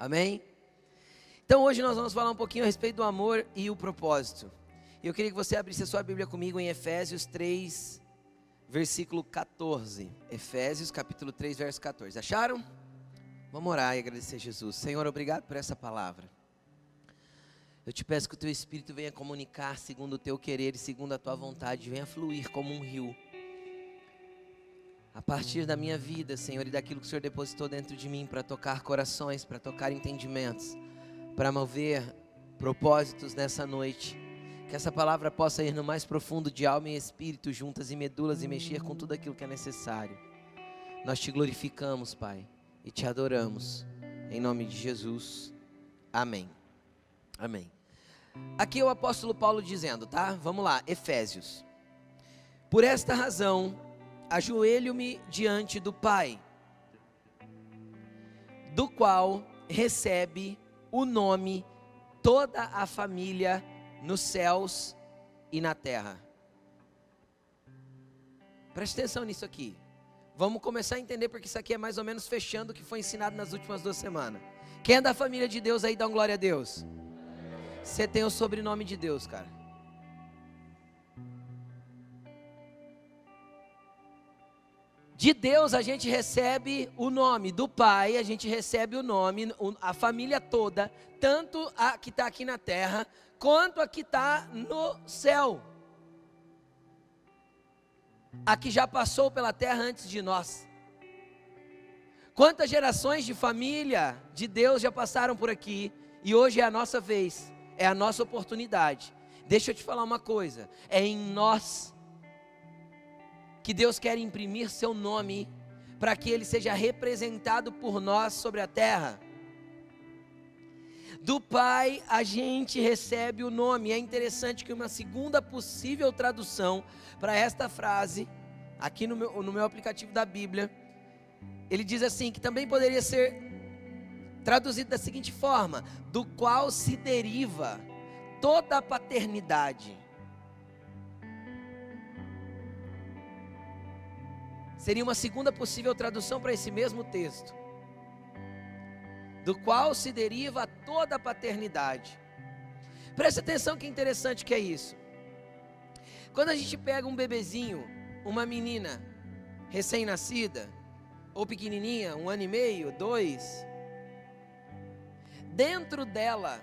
Amém? Então hoje nós vamos falar um pouquinho a respeito do amor e o propósito. Eu queria que você abrisse a sua Bíblia comigo em Efésios 3, versículo 14. Efésios capítulo 3, verso 14. Acharam? Vamos orar e agradecer a Jesus. Senhor, obrigado por essa palavra. Eu te peço que o teu Espírito venha comunicar segundo o teu querer e segundo a tua vontade. Venha fluir como um rio. A partir da minha vida, Senhor, e daquilo que o Senhor depositou dentro de mim para tocar corações, para tocar entendimentos, para mover propósitos nessa noite. Que essa palavra possa ir no mais profundo de alma e espírito, juntas e medulas, e mexer com tudo aquilo que é necessário. Nós te glorificamos, Pai, e te adoramos. Em nome de Jesus. Amém. Amém. Aqui é o apóstolo Paulo dizendo, tá? Vamos lá, Efésios. Por esta razão, ajoelho-me diante do Pai, do qual recebe o nome toda a família nos céus e na terra. Preste atenção nisso aqui. Vamos começar a entender, porque isso aqui é mais ou menos fechando o que foi ensinado nas últimas 2 semanas. Quem é da família de Deus aí, dá uma glória a Deus. Você tem o sobrenome de Deus, cara. De Deus a gente recebe o nome, do Pai a gente recebe o nome, a família toda, tanto a que está aqui na terra, quanto a que está no céu. A que já passou pela terra antes de nós. Quantas gerações de família de Deus já passaram por aqui, e hoje é a nossa vez, é a nossa oportunidade. Deixa eu te falar uma coisa, é em nós que Deus quer imprimir seu nome, para que ele seja representado por nós sobre a terra. Do Pai a gente recebe o nome. É interessante que uma segunda possível tradução para esta frase, aqui no meu aplicativo da Bíblia, ele diz assim, que também poderia ser traduzido da seguinte forma: do qual se deriva toda a paternidade. Seria uma segunda possível tradução para esse mesmo texto. Do qual se deriva toda a paternidade. Preste atenção que interessante que é isso. Quando a gente pega um bebezinho, uma menina recém-nascida, ou pequenininha, 1 ano e meio, 2, dentro dela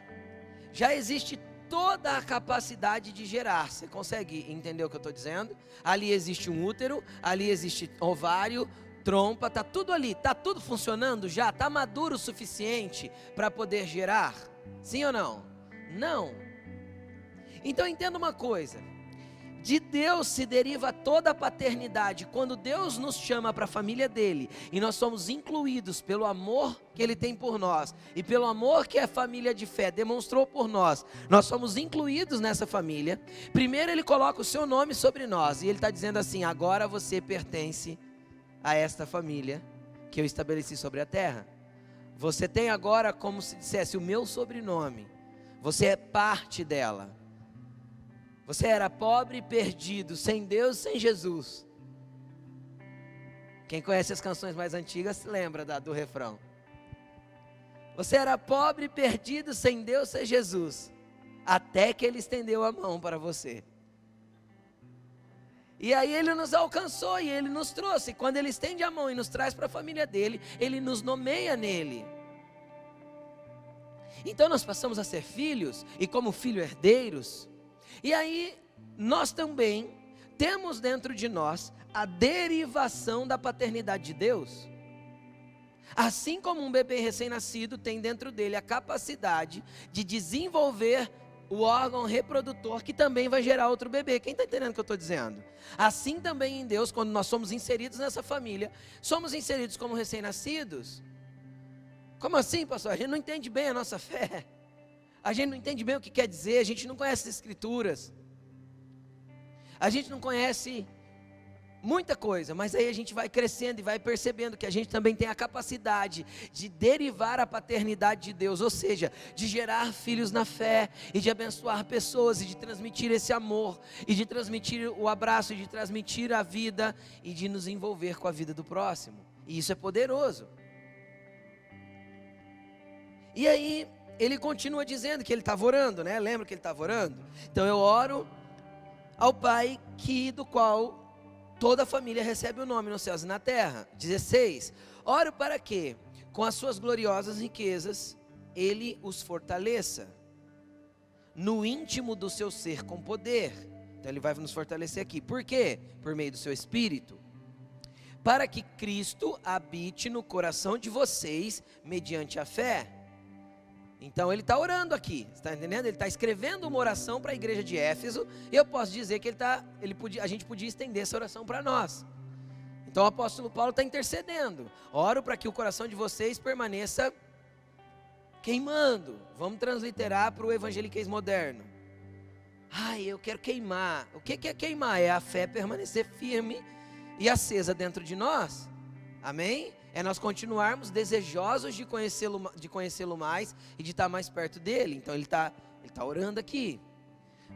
já existe toda a capacidade de gerar. Você consegue entender o que eu estou dizendo? Ali existe um útero, ali existe ovário, trompa, está tudo ali, está tudo funcionando já, está maduro o suficiente para poder gerar? Sim ou não? Não. Então entenda uma coisa, de Deus se deriva toda a paternidade. Quando Deus nos chama para a família dele, e nós somos incluídos pelo amor que ele tem por nós, e pelo amor que a família de fé demonstrou por nós, nós somos incluídos nessa família. Primeiro ele coloca o seu nome sobre nós, e ele está dizendo assim: agora você pertence a esta família que eu estabeleci sobre a terra. Você tem agora, como se dissesse, o meu sobrenome. Você é parte dela. Você era pobre e perdido, sem Deus, sem Jesus. Quem conhece as canções mais antigas se lembra do refrão. Você era pobre e perdido, sem Deus, sem Jesus, até que ele estendeu a mão para você. E aí ele nos alcançou e ele nos trouxe. E quando ele estende a mão e nos traz para a família dele, ele nos nomeia nele. Então nós passamos a ser filhos, e como filhos herdeiros. E aí nós também temos dentro de nós a derivação da paternidade de Deus. Assim como um bebê recém-nascido tem dentro dele a capacidade de desenvolver o órgão reprodutor que também vai gerar outro bebê. Quem está entendendo o que eu estou dizendo? Assim também em Deus, quando nós somos inseridos nessa família, somos inseridos como recém-nascidos. Como assim, pastor? A gente não entende bem a nossa fé. A gente não entende bem o que quer dizer, a gente não conhece as escrituras. A gente não conhece muita coisa, mas aí a gente vai crescendo e vai percebendo que a gente também tem a capacidade de derivar a paternidade de Deus, ou seja, de gerar filhos na fé, e de abençoar pessoas, e de transmitir esse amor, e de transmitir o abraço, e de transmitir a vida, e de nos envolver com a vida do próximo. E isso é poderoso. E aí, ele continua dizendo que ele estava orando, né? Lembra que ele estava orando? Então eu oro ao Pai do qual toda a família recebe o nome nos céus e na terra. 16. Oro para que, com as suas gloriosas riquezas, ele os fortaleça no íntimo do seu ser com poder. Então ele vai nos fortalecer aqui. Por quê? Por meio do seu Espírito. Para que Cristo habite no coração de vocês mediante a fé. Então ele está orando aqui, está entendendo? Ele está escrevendo uma oração para a igreja de Éfeso. E eu posso dizer que a gente podia estender essa oração para nós. Então o apóstolo Paulo está intercedendo. Oro para que o coração de vocês permaneça queimando. Vamos transliterar para o evangeliquez moderno. Ai, eu quero queimar. O que é queimar? É a fé permanecer firme e acesa dentro de nós. Amém? É nós continuarmos desejosos de conhecê-lo mais e de estar mais perto dele. Então ele está orando aqui.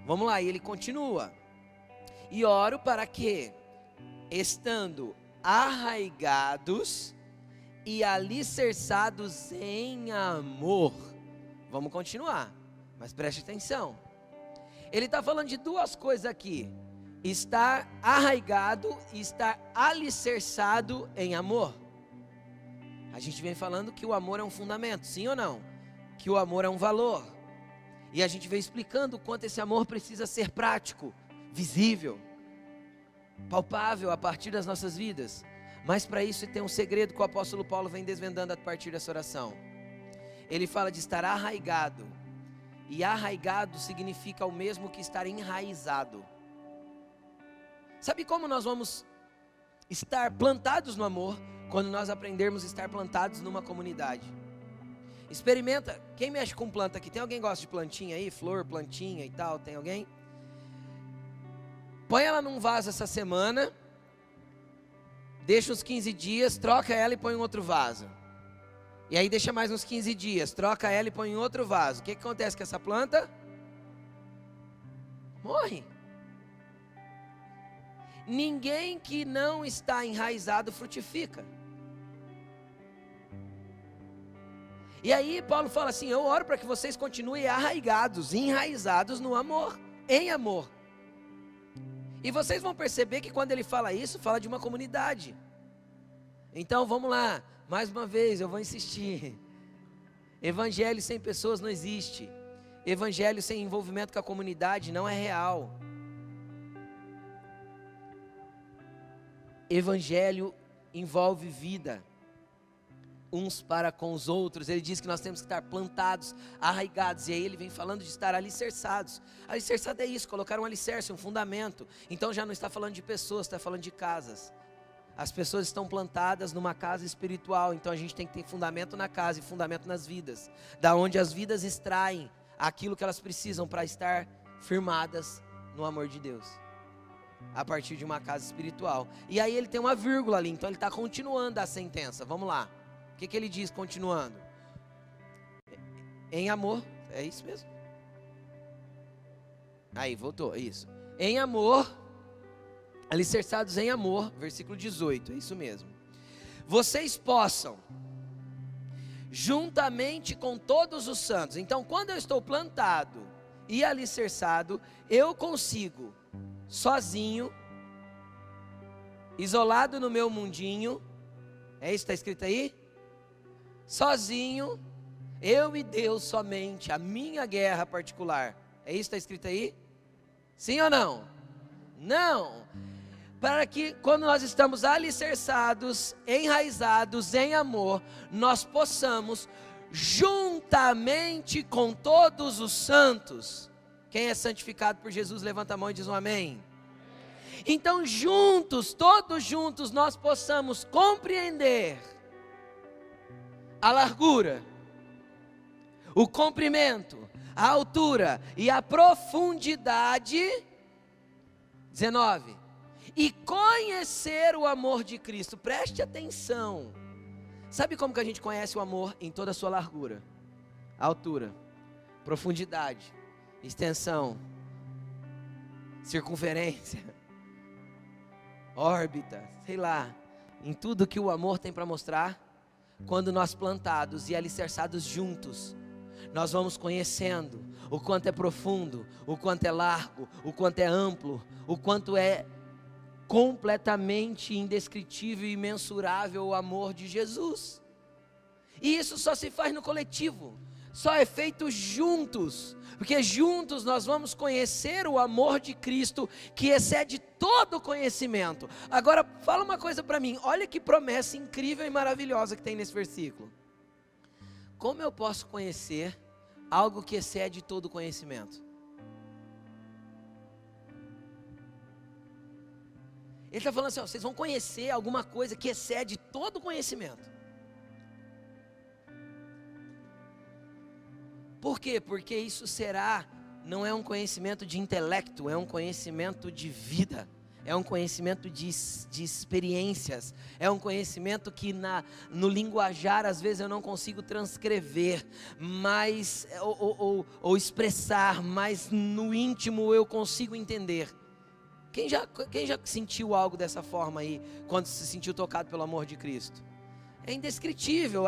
Vamos lá, e ele continua. E oro para que, estando arraigados e alicerçados em amor. Vamos continuar, mas preste atenção. Ele está falando de duas coisas aqui: estar arraigado e estar alicerçado em amor. A gente vem falando que o amor é um fundamento, sim ou não? Que o amor é um valor. E a gente vem explicando o quanto esse amor precisa ser prático, visível, palpável a partir das nossas vidas. Mas para isso tem um segredo que o apóstolo Paulo vem desvendando a partir dessa oração. Ele fala de estar arraigado. E arraigado significa o mesmo que estar enraizado. Sabe como nós vamos estar plantados no amor? Quando nós aprendermos a estar plantados numa comunidade. Experimenta. Quem mexe com planta aqui? Tem alguém que gosta de plantinha aí? Flor, plantinha e tal? Tem alguém? Põe ela num vaso essa semana. Deixa uns 15 dias. Troca ela e põe em outro vaso. E aí deixa mais uns 15 dias. Troca ela e põe em outro vaso. O que acontece com essa planta? Morre. Ninguém que não está enraizado frutifica. E aí Paulo fala assim: eu oro para que vocês continuem arraigados, enraizados no amor, em amor. E vocês vão perceber que quando ele fala isso, fala de uma comunidade. Então vamos lá, mais uma vez eu vou insistir. Evangelho sem pessoas não existe. Evangelho sem envolvimento com a comunidade não é real. Evangelho envolve vida uns para com os outros. Ele diz que nós temos que estar plantados, arraigados. E aí ele vem falando de estar alicerçados. Alicerçado é isso, colocar um alicerce, um fundamento. Então já não está falando de pessoas, está falando de casas. As pessoas estão plantadas numa casa espiritual. Então a gente tem que ter fundamento na casa e fundamento nas vidas, da onde as vidas extraem aquilo que elas precisam para estar firmadas no amor de Deus, a partir de uma casa espiritual. E aí ele tem uma vírgula ali, então ele está continuando a sentença. Vamos lá, o que ele diz continuando? Em amor, é isso mesmo? Aí, voltou, isso. Em amor, alicerçados em amor, versículo 18, é isso mesmo. Vocês possam, juntamente com todos os santos. Então quando eu estou plantado e alicerçado, eu consigo, sozinho, isolado no meu mundinho, é isso que está escrito aí? Sozinho, eu e Deus somente, a minha guerra particular, é isso que está escrito aí? Sim ou não? Não. Para que quando nós estamos alicerçados, enraizados em amor, nós possamos, juntamente com todos os santos. Quem é santificado por Jesus, levanta a mão e diz um amém. Então juntos, todos juntos, nós possamos compreender a largura, o comprimento, a altura e a profundidade. 19. E conhecer o amor de Cristo. Preste atenção. Sabe como que a gente conhece o amor? Em toda a sua largura, altura, profundidade, extensão, circunferência, órbita, sei lá, em tudo que o amor tem para mostrar. quando nós plantados e alicerçados juntos, nós vamos conhecendo o quanto é profundo, o quanto é largo, o quanto é amplo, o quanto é completamente indescritível e imensurável o amor de Jesus. E isso só se faz no coletivo, só é feito juntos, porque juntos nós vamos conhecer o amor de Cristo que excede todo conhecimento. Agora fala uma coisa para mim, olha que promessa incrível e maravilhosa que tem nesse versículo. Como eu posso conhecer algo que excede todo conhecimento? Ele está falando assim, ó, vocês vão conhecer alguma coisa que excede todo conhecimento. Por quê? Porque isso não é um conhecimento de intelecto, é um conhecimento de vida, é um conhecimento de experiências, é um conhecimento que no linguajar às vezes eu não consigo transcrever, mas, ou expressar, mas no íntimo eu consigo entender. Quem já sentiu algo dessa forma aí, quando se sentiu tocado pelo amor de Cristo? É indescritível,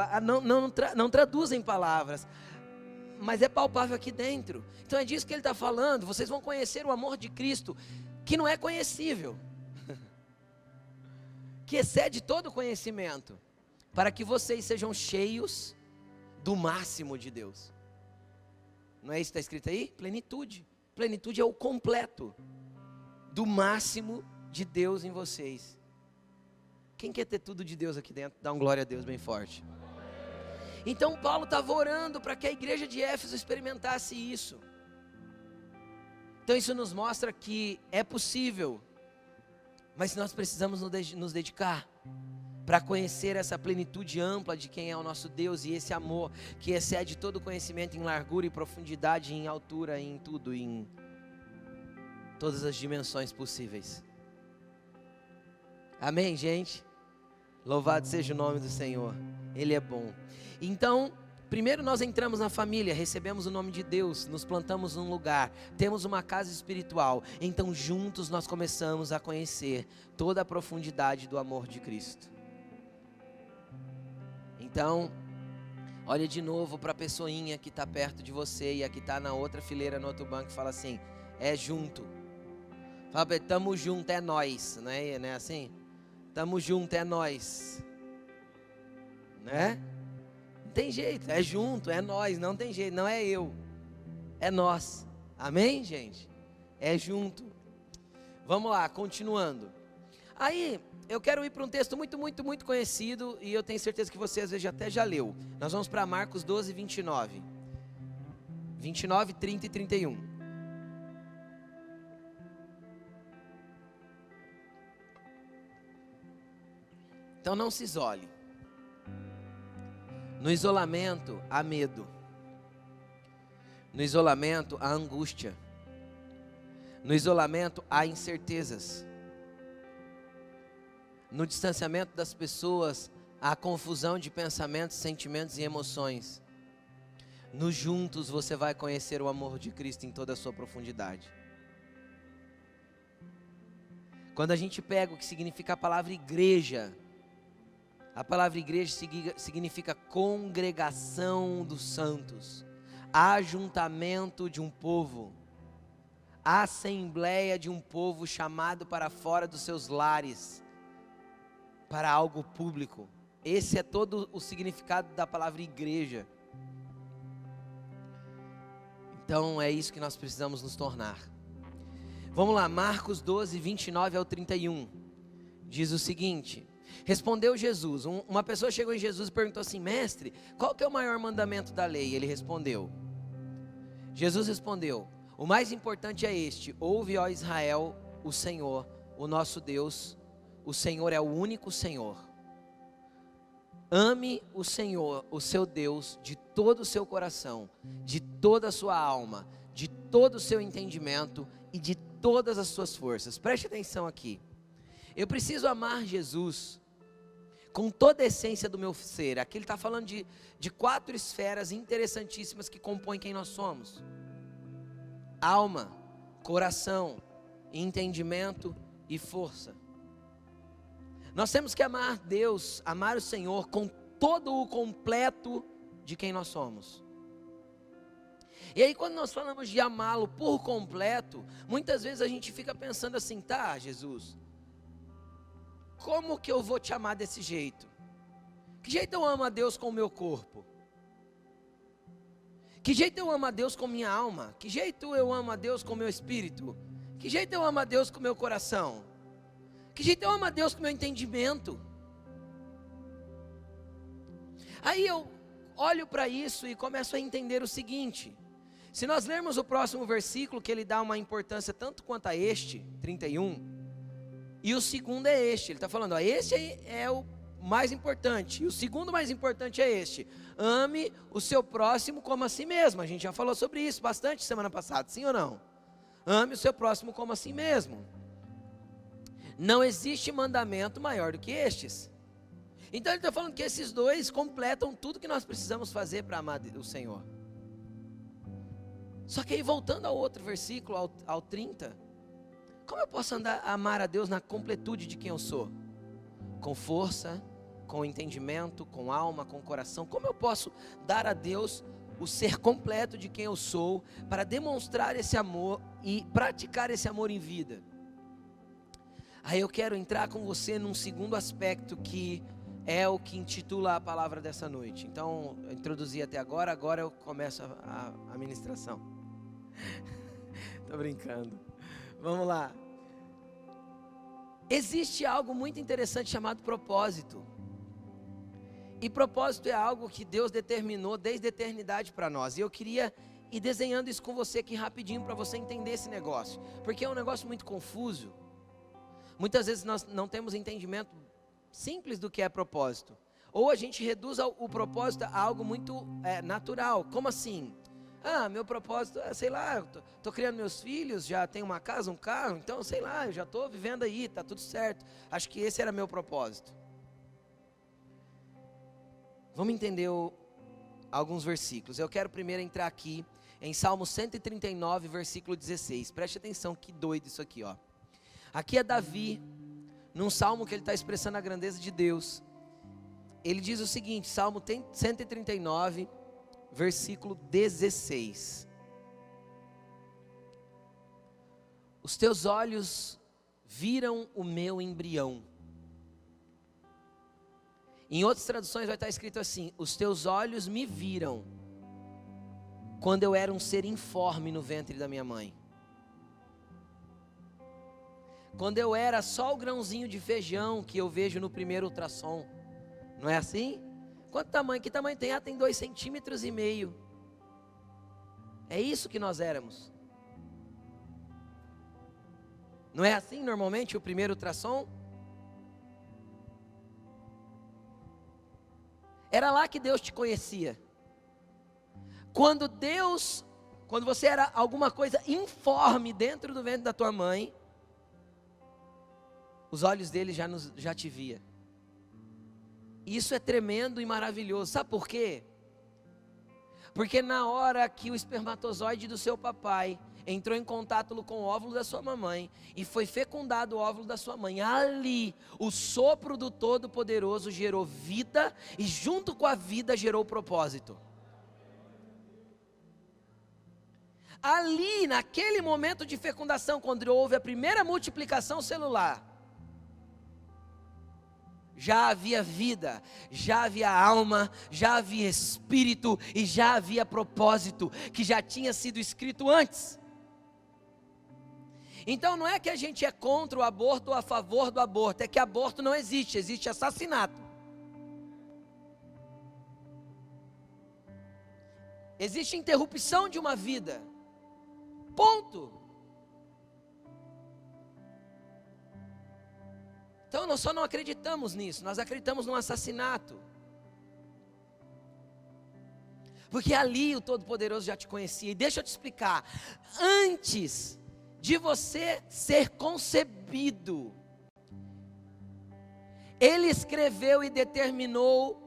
não traduz em palavras, mas é palpável aqui dentro. Então é disso que ele está falando. Vocês vão conhecer o amor de Cristo, que não é conhecível, que excede todo conhecimento, para que vocês sejam cheios do máximo de Deus. Não é isso que está escrito aí? Plenitude. Plenitude é o completo do máximo de Deus em vocês. Quem quer ter tudo de Deus aqui dentro? Dá um glória a Deus bem forte. Então Paulo estava orando para que a igreja de Éfeso experimentasse isso. Então isso nos mostra que é possível, mas nós precisamos nos dedicar para conhecer essa plenitude ampla de quem é o nosso Deus e esse amor que excede todo conhecimento em largura e profundidade, em altura, em tudo, em todas as dimensões possíveis. Amém, gente? Louvado seja o nome do Senhor, Ele é bom. Então, primeiro nós entramos na família, recebemos o nome de Deus, nos plantamos num lugar, temos uma casa espiritual. Então juntos nós começamos a conhecer toda a profundidade do amor de Cristo. Então, olha de novo para a pessoinha que está perto de você e a que está na outra fileira, no outro banco, e fala assim, é junto. Fala para ele, tamo junto, é nós, não é assim? Tamo junto, é nós, né? Não tem jeito, é junto, é nós, não tem jeito, não é eu, é nós, amém, gente? É junto. Vamos lá, continuando. Aí, eu quero ir para um texto muito conhecido, e eu tenho certeza que você às vezes até já leu. Nós vamos para Marcos 12, 29, 30 e 31. Então não se isole. No isolamento há medo. No isolamento há angústia. No isolamento há incertezas. No distanciamento das pessoas há confusão de pensamentos, sentimentos e emoções. No juntos você vai conhecer o amor de Cristo em toda a sua profundidade. Quando a gente pega o que significa a palavra igreja, a palavra igreja significa congregação dos santos, ajuntamento de um povo, assembleia de um povo chamado para fora dos seus lares, para algo público. Esse é todo o significado da palavra igreja. Então é isso que nós precisamos nos tornar. Vamos lá, Marcos 12, 29 ao 31, diz o seguinte: respondeu Jesus, uma pessoa chegou em Jesus e perguntou assim, mestre, qual que é o maior mandamento da lei? Ele respondeu, Jesus respondeu, o mais importante é este, ouve, ó Israel, o Senhor, o nosso Deus, o Senhor é o único Senhor. Ame o Senhor, o seu Deus, de todo o seu coração, de toda a sua alma, de todo o seu entendimento e de todas as suas forças. Preste atenção aqui. Eu preciso amar Jesus com toda a essência do meu ser. Aqui ele está falando de 4 esferas interessantíssimas que compõem quem nós somos: alma, coração, entendimento e força. Nós temos que amar Deus, amar o Senhor com todo o completo de quem nós somos. E aí quando nós falamos de amá-lo por completo, muitas vezes a gente fica pensando assim, tá, Jesus, como que eu vou te amar desse jeito? Que jeito eu amo a Deus com o meu corpo? Que jeito eu amo a Deus com minha alma? Que jeito eu amo a Deus com meu espírito? Que jeito eu amo a Deus com meu coração? Que jeito eu amo a Deus com meu entendimento? Aí eu olho para isso e começo a entender o seguinte: se nós lermos o próximo versículo, que ele dá uma importância tanto quanto a este, 31, e o segundo é este, ele está falando, ó, este é o mais importante, e o segundo mais importante é este: ame o seu próximo como a si mesmo. A gente já falou sobre isso bastante semana passada, sim ou não? Ame o seu próximo como a si mesmo. Não existe mandamento maior do que estes. Então ele está falando que esses dois completam tudo que nós precisamos fazer para amar o Senhor. Só que aí voltando ao outro versículo, ao 30, como eu posso amar a Deus na completude de quem eu sou? Com força, com entendimento, com alma, com coração. Como eu posso dar a Deus o ser completo de quem eu sou, para demonstrar esse amor e praticar esse amor em vida? Aí eu quero entrar com você num segundo aspecto que é o que intitula a palavra dessa noite. Então, eu introduzi até agora eu começo a ministração. Tô brincando. Vamos lá. Existe algo muito interessante chamado propósito. E propósito é algo que Deus determinou desde a eternidade para nós. E eu queria ir desenhando isso com você aqui rapidinho para você entender esse negócio. Porque é um negócio muito confuso. Muitas vezes nós não temos entendimento simples do que é propósito. Ou a gente reduz o propósito a algo muito natural. Como assim? Meu propósito é, sei lá, eu tô criando meus filhos, já tenho uma casa, um carro, então sei lá, eu já estou vivendo aí, tá tudo certo. Acho que esse era meu propósito. Vamos entender alguns versículos. Eu quero primeiro entrar aqui em Salmo 139, versículo 16. Preste atenção, que doido isso aqui, ó. Aqui é Davi, num salmo que ele está expressando a grandeza de Deus. Ele diz o seguinte, Salmo 139, versículo 16. Os teus olhos viram o meu embrião. Em outras traduções vai estar escrito assim: os teus olhos me viram quando eu era um ser informe no ventre da minha mãe. Quando eu era só o grãozinho de feijão que eu vejo no primeiro ultrassom. Não é assim? Quanto tamanho? Que tamanho tem? Tem 2,5 centímetros. É isso que nós éramos. Não é assim normalmente o primeiro ultrassom? Era lá que Deus te conhecia. Quando você era alguma coisa informe dentro do ventre da tua mãe, os olhos dele já te via. Isso é tremendo e maravilhoso. Sabe por quê? Porque na hora que o espermatozoide do seu papai entrou em contato com o óvulo da sua mamãe e foi fecundado o óvulo da sua mãe, ali o sopro do Todo-Poderoso gerou vida e junto com a vida gerou propósito. Ali, naquele momento de fecundação, quando houve a primeira multiplicação celular, já havia vida, já havia alma, já havia espírito e já havia propósito que já tinha sido escrito antes. Então não é que a gente é contra o aborto ou a favor do aborto, é que aborto não existe, existe assassinato. Existe interrupção de uma vida. Ponto. Então nós só não acreditamos nisso, nós acreditamos num assassinato. Porque ali o Todo-Poderoso já te conhecia. E deixa eu te explicar, antes de você ser concebido, Ele escreveu e determinou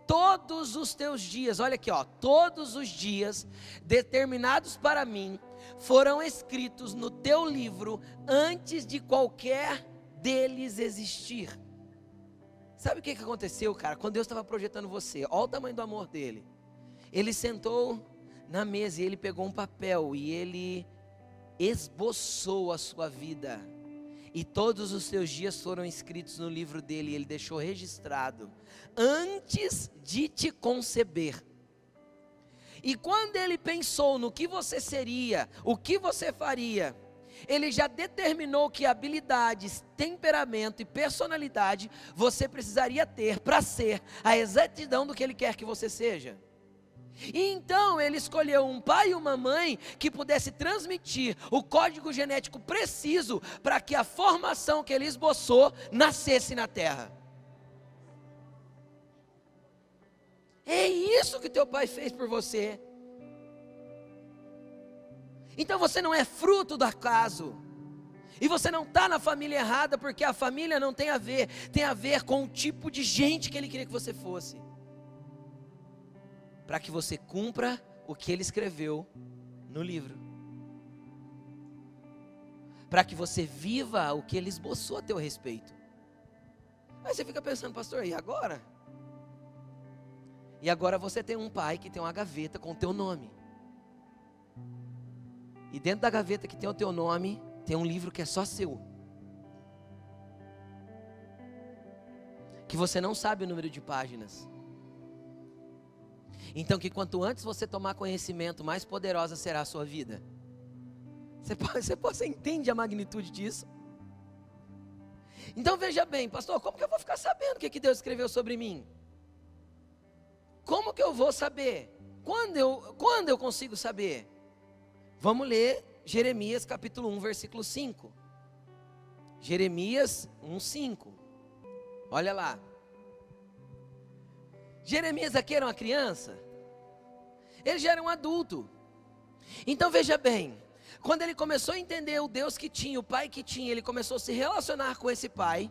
todos os teus dias. Olha aqui, ó, todos os dias determinados para mim foram escritos no teu livro antes de qualquer deles existir. Sabe o que aconteceu, cara? Quando Deus estava projetando você, olha o tamanho do amor dele. Ele sentou na mesa e ele pegou um papel e ele esboçou a sua vida. E todos os seus dias foram escritos no livro dele, e ele deixou registrado, antes de te conceber. E quando ele pensou no que você seria, o que você faria, ele já determinou que habilidades, temperamento e personalidade você precisaria ter para ser a exatidão do que ele quer que você seja. E então ele escolheu um pai e uma mãe que pudesse transmitir o código genético preciso para que a formação que ele esboçou nascesse na terra. É isso que teu pai fez por você. Então você não é fruto do acaso. E você não está na família errada, porque a família não tem a ver com o tipo de gente que ele queria que você fosse. Para que você cumpra o que ele escreveu no livro. Para que você viva o que ele esboçou a teu respeito. Aí você fica pensando, pastor, e agora? E agora você tem um pai que tem uma gaveta com o teu nome. E dentro da gaveta que tem o teu nome, tem um livro que é só seu. Que você não sabe o número de páginas. Então que quanto antes você tomar conhecimento, mais poderosa será a sua vida. Você entende a magnitude disso? Então veja bem, pastor, como que eu vou ficar sabendo o que Deus escreveu sobre mim? Como que eu vou saber? Quando eu consigo saber? Vamos ler Jeremias capítulo 1, versículo 5. Jeremias 1, 5. Olha lá. Jeremias aqui era uma criança. Ele já era um adulto. Então veja bem, quando ele começou a entender o Deus que tinha, o pai que tinha, ele começou a se relacionar com esse pai.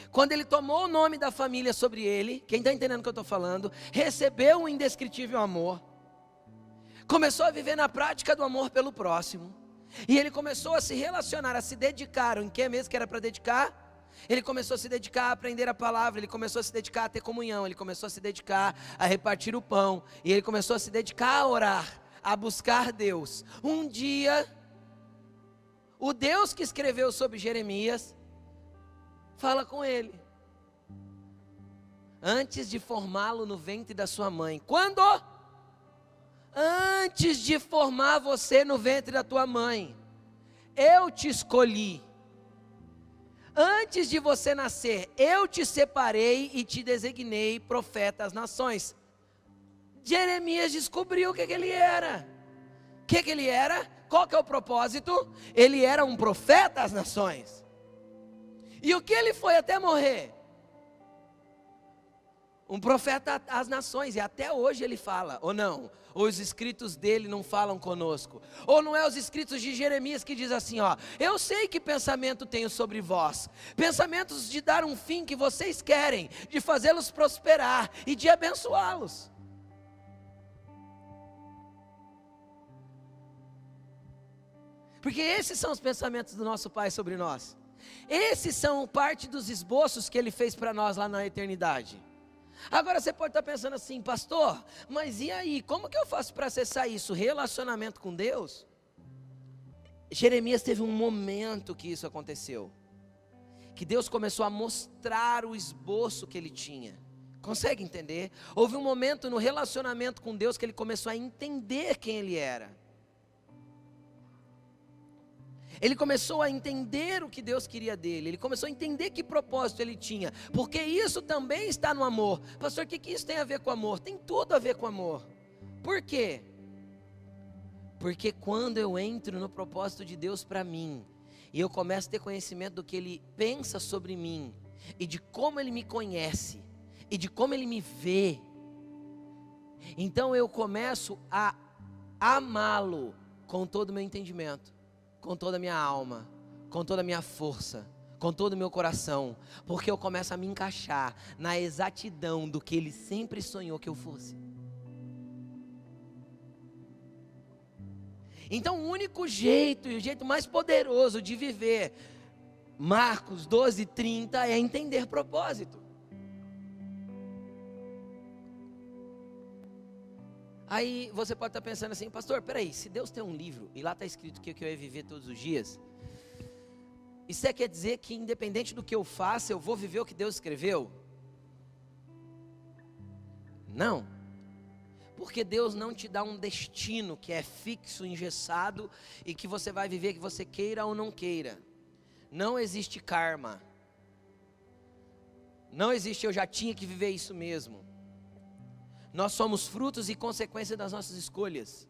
Quando ele tomou o nome da família sobre ele, quem está entendendo o que eu estou falando, recebeu um indescritível amor, começou a viver na prática do amor pelo próximo, e ele começou a se relacionar, a se dedicar, em que mesmo que era para dedicar? Ele começou a se dedicar a aprender a palavra, ele começou a se dedicar a ter comunhão, ele começou a se dedicar a repartir o pão, e ele começou a se dedicar a orar, a buscar Deus. Um dia, o Deus que escreveu sobre Jeremias, fala com ele, antes de formá-lo no ventre da sua mãe. Quando? Antes de formar você no ventre da tua mãe, eu te escolhi. Antes de você nascer, eu te separei e te designei profeta às nações. Jeremias descobriu o que ele era. O que ele era? Qual que é o propósito? Ele era um profeta às nações. E o que ele foi até morrer? Um profeta às nações, e até hoje ele fala, ou não? Ou os escritos dele não falam conosco? Ou não é os escritos de Jeremias que diz assim, ó, eu sei que pensamento tenho sobre vós, pensamentos de dar um fim que vocês querem, de fazê-los prosperar e de abençoá-los. Porque esses são os pensamentos do nosso Pai sobre nós. Esses são parte dos esboços que Ele fez para nós lá na eternidade. Agora você pode estar pensando assim, pastor, mas e aí, como que eu faço para acessar isso? Relacionamento com Deus? Jeremias teve um momento que isso aconteceu, que Deus começou a mostrar o esboço que ele tinha. Consegue entender? Houve um momento no relacionamento com Deus que ele começou a entender quem ele era. Ele começou a entender o que Deus queria dele. Ele começou a entender que propósito ele tinha. Porque isso também está no amor. Pastor, o que isso tem a ver com amor? Tem tudo a ver com amor. Por quê? Porque quando eu entro no propósito de Deus para mim, e eu começo a ter conhecimento do que Ele pensa sobre mim, e de como Ele me conhece, e de como Ele me vê, então eu começo a amá-lo com todo o meu entendimento, com toda a minha alma, com toda a minha força, com todo o meu coração, porque eu começo a me encaixar na exatidão do que Ele sempre sonhou que eu fosse. Então o único jeito, e o jeito mais poderoso de viver Marcos 12:30 é entender propósito. Aí você pode estar pensando assim, pastor, peraí, se Deus tem um livro e lá está escrito que eu ia viver todos os dias, isso quer dizer que independente do que eu faça, eu vou viver o que Deus escreveu? Não, porque Deus não te dá um destino que é fixo, engessado e que você vai viver que você queira ou não queira. Não existe karma, não existe eu já tinha que viver isso mesmo. Nós somos frutos e consequência das nossas escolhas.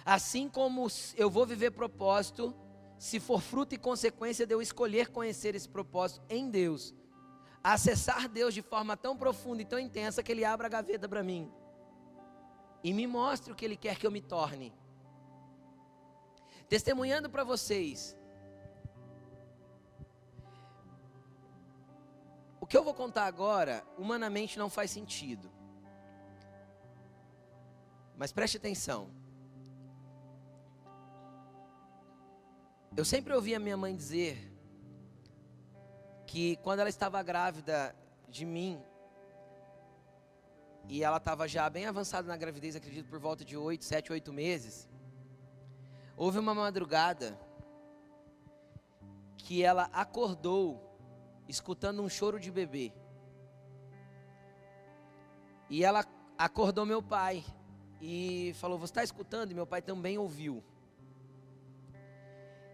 Assim como eu vou viver propósito, se for fruto e consequência de eu escolher conhecer esse propósito em Deus, acessar Deus de forma tão profunda e tão intensa que Ele abra a gaveta para mim e me mostre o que Ele quer que eu me torne. Testemunhando para vocês, o que eu vou contar agora, humanamente não faz sentido. Mas preste atenção. Eu sempre ouvi a minha mãe dizer que quando ela estava grávida de mim, e ela estava já bem avançada na gravidez, acredito por volta de 7, 8 meses, houve uma madrugada que ela acordou escutando um choro de bebê. E ela acordou meu pai e falou, você está escutando? E meu pai também ouviu.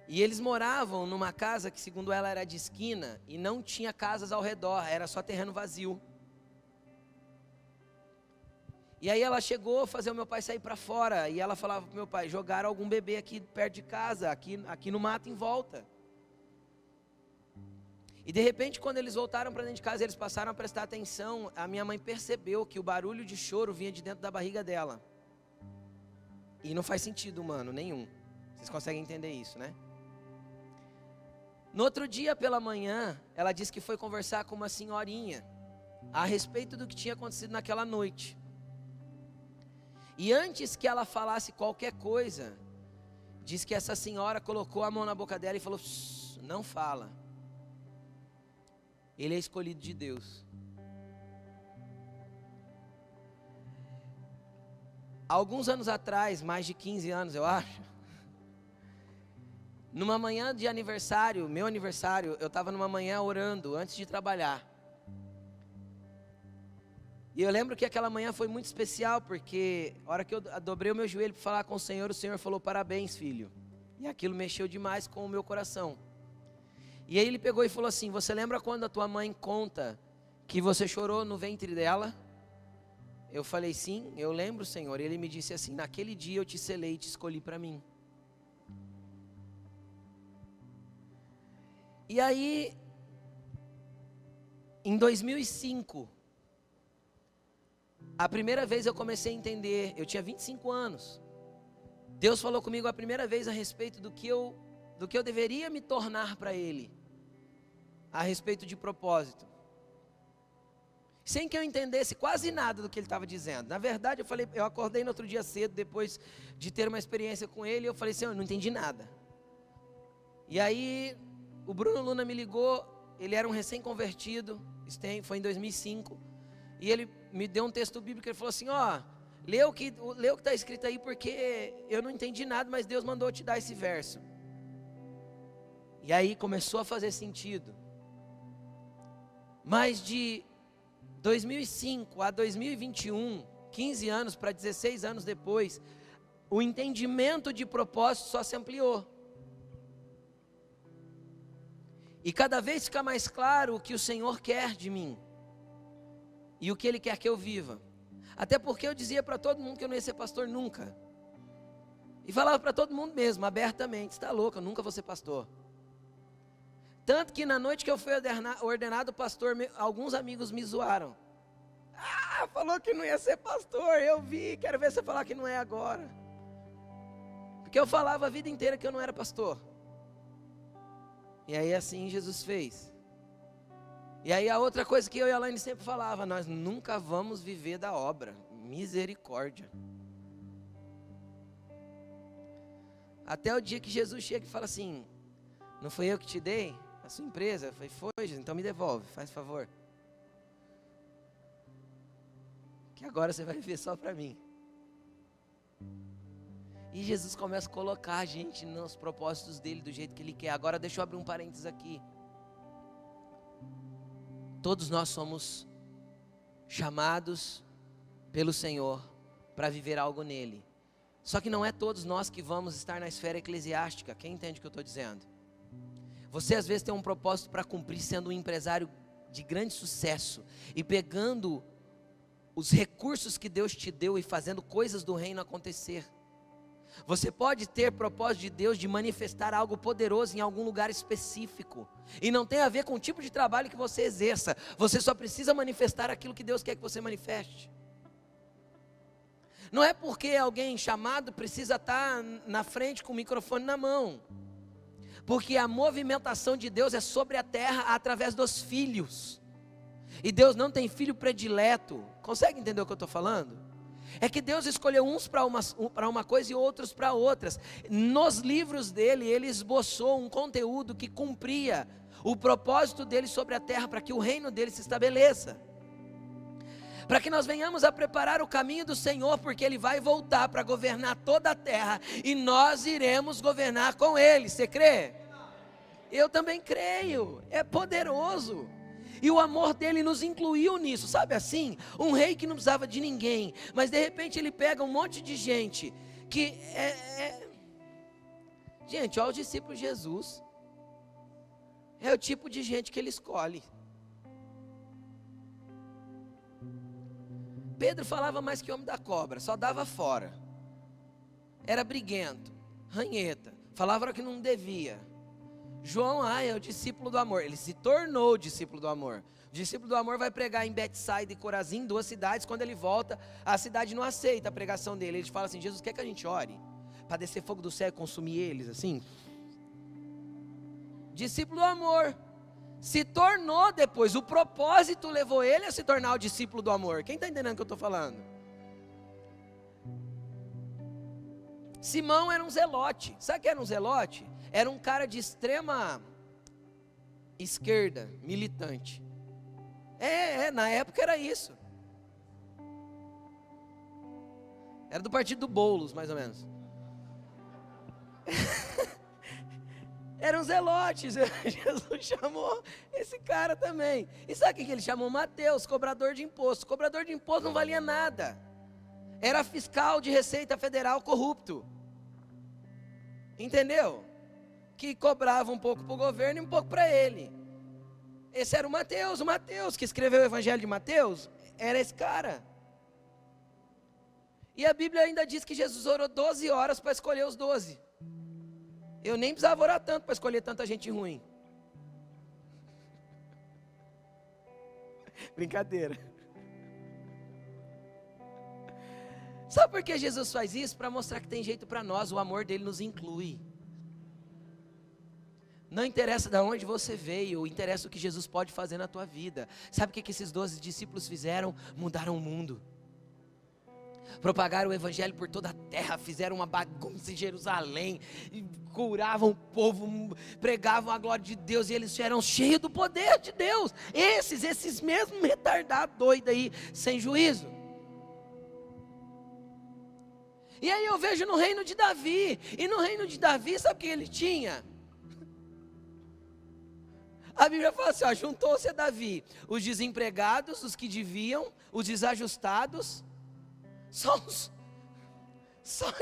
E eles moravam numa casa que segundo ela era de esquina e não tinha casas ao redor, era só terreno vazio. E aí ela chegou a fazer o meu pai sair para fora e ela falava para meu pai, jogaram algum bebê aqui perto de casa, aqui no mato em volta. E de repente quando eles voltaram para dentro de casa, eles passaram a prestar atenção, a minha mãe percebeu que o barulho de choro vinha de dentro da barriga dela. E não faz sentido humano nenhum. Vocês conseguem entender isso, né? No outro dia pela manhã, ela disse que foi conversar com uma senhorinha a respeito do que tinha acontecido naquela noite. E antes que ela falasse qualquer coisa, diz que essa senhora colocou a mão na boca dela e falou, não fala. Ele é escolhido de Deus. Alguns anos atrás, mais de 15 anos eu acho, numa manhã de aniversário, meu aniversário, eu estava numa manhã orando antes de trabalhar. E eu lembro que aquela manhã foi muito especial, porque a hora que eu dobrei o meu joelho para falar com o Senhor falou, parabéns filho. E aquilo mexeu demais com o meu coração. E aí ele pegou e falou assim, você lembra quando a tua mãe conta que você chorou no ventre dela? Eu falei, sim, eu lembro, Senhor. E ele me disse assim, naquele dia eu te selei e te escolhi para mim. E aí, em 2005, a primeira vez eu comecei a entender, eu tinha 25 anos. Deus falou comigo a primeira vez a respeito do que eu deveria me tornar para Ele, a respeito de propósito. Sem que eu entendesse quase nada do que Ele estava dizendo. Na verdade, eu acordei no outro dia cedo, depois de ter uma experiência com Ele, e eu falei, Senhor, eu não entendi nada. E aí, o Bruno Luna me ligou, ele era um recém-convertido, foi em 2005, e ele me deu um texto bíblico, ele falou assim, lê o que está escrito aí, porque eu não entendi nada, mas Deus mandou te dar esse verso. E aí começou a fazer sentido. Mas de 2005 a 2021, 15 anos para 16 anos depois, o entendimento de propósito só se ampliou. E cada vez fica mais claro o que o Senhor quer de mim. E o que Ele quer que eu viva. Até porque eu dizia para todo mundo que eu não ia ser pastor nunca. E falava para todo mundo mesmo, abertamente, você está louco, eu nunca vou ser pastor. Tanto que na noite que eu fui ordenado pastor, alguns amigos me zoaram. Falou que não ia ser pastor, eu vi, quero ver você falar que não é agora. Porque eu falava a vida inteira que eu não era pastor. E aí assim Jesus fez. E aí a outra coisa que eu e a Laine sempre falava, nós nunca vamos viver da obra, misericórdia. Até o dia que Jesus chega e fala assim, não foi eu que te dei a sua empresa? Eu falei, foi Jesus, então me devolve, faz favor. Que agora você vai viver só para mim. E Jesus começa a colocar a gente nos propósitos dele, do jeito que ele quer. Agora deixa eu abrir um parênteses aqui. Todos nós somos chamados pelo Senhor para viver algo nele. Só que não é todos nós que vamos estar na esfera eclesiástica. Quem entende o que eu estou dizendo? Você às vezes tem um propósito para cumprir sendo um empresário de grande sucesso e pegando os recursos que Deus te deu e fazendo coisas do reino acontecer. Você pode ter propósito de Deus de manifestar algo poderoso em algum lugar específico. E não tem a ver com o tipo de trabalho que você exerça. Você só precisa manifestar aquilo que Deus quer que você manifeste. Não é porque alguém chamado precisa estar na frente com o microfone na mão. Porque a movimentação de Deus é sobre a terra através dos filhos. E Deus não tem filho predileto. Consegue entender o que eu estou falando? É que Deus escolheu uns para uma coisa e outros para outras. Nos livros dele, ele esboçou um conteúdo que cumpria o propósito dele sobre a terra, para que o reino dele se estabeleça. Para que nós venhamos a preparar o caminho do Senhor, porque ele vai voltar para governar toda a terra, e nós iremos governar com ele. Você crê? Eu também creio, é poderoso. E o amor dele nos incluiu nisso, sabe assim? Um rei que não precisava de ninguém, mas de repente ele pega um monte de gente que Gente, olha os discípulos de Jesus. É o tipo de gente que ele escolhe. Pedro falava mais que homem da cobra, só dava fora. Era briguento, ranheta, falava que não devia. João, é o discípulo do amor. Ele se tornou o discípulo do amor. O discípulo do amor vai pregar em Betsaida e Corazim, 2 cidades. Quando ele volta, a cidade não aceita a pregação dele. Ele fala assim: Jesus, quer que a gente ore? Para descer fogo do céu e consumir eles, assim? Discípulo do amor. Se tornou depois. O propósito levou ele a se tornar o discípulo do amor. Quem está entendendo o que eu estou falando? Simão era um zelote. Sabe o que era um zelote? Era um cara de extrema esquerda, militante. Na época era isso. Era do partido do Boulos, mais ou menos. Era um zelote. Jesus chamou esse cara também. E sabe o que ele chamou? Mateus, cobrador de imposto. Cobrador de imposto não valia nada. Era fiscal de Receita Federal corrupto. Entendeu? Que cobrava um pouco para o governo e um pouco para ele. Esse era o Mateus que escreveu o Evangelho de Mateus, era esse cara. E a Bíblia ainda diz que Jesus orou 12 horas para escolher os 12. Eu nem precisava orar tanto para escolher tanta gente ruim. Brincadeira. Sabe por que Jesus faz isso? Para mostrar que tem jeito para nós, o amor dele nos inclui. Não interessa de onde você veio, interessa o que Jesus pode fazer na tua vida. Sabe o que esses 12 discípulos fizeram? Mudaram o mundo. Propagaram o evangelho por toda a terra, fizeram uma bagunça em Jerusalém, curavam o povo, pregavam a glória de Deus, e eles eram cheios do poder de Deus. Esses mesmos retardados, doidos aí, sem juízo. E aí eu vejo no reino de Davi, e no reino de Davi, sabe o que ele tinha? A Bíblia fala assim, juntou-se a Davi, os desempregados, os que deviam, os desajustados, só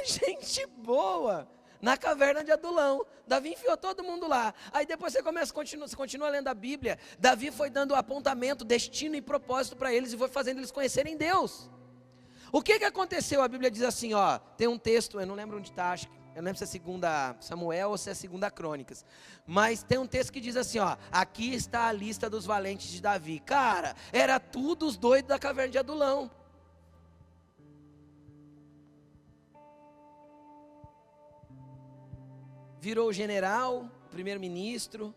gente boa, na caverna de Adulão. Davi enfiou todo mundo lá. Aí depois você continua lendo a Bíblia, Davi foi dando apontamento, destino e propósito para eles, e foi fazendo eles conhecerem Deus. O que aconteceu? A Bíblia diz assim, tem um texto, eu não lembro onde está, acho que eu não lembro se é 2 Samuel ou se é 2 Crônicas, mas tem um texto que diz assim, aqui está a lista dos valentes de Davi. Cara, era tudo os doidos da caverna de Adulão. Virou general, primeiro-ministro.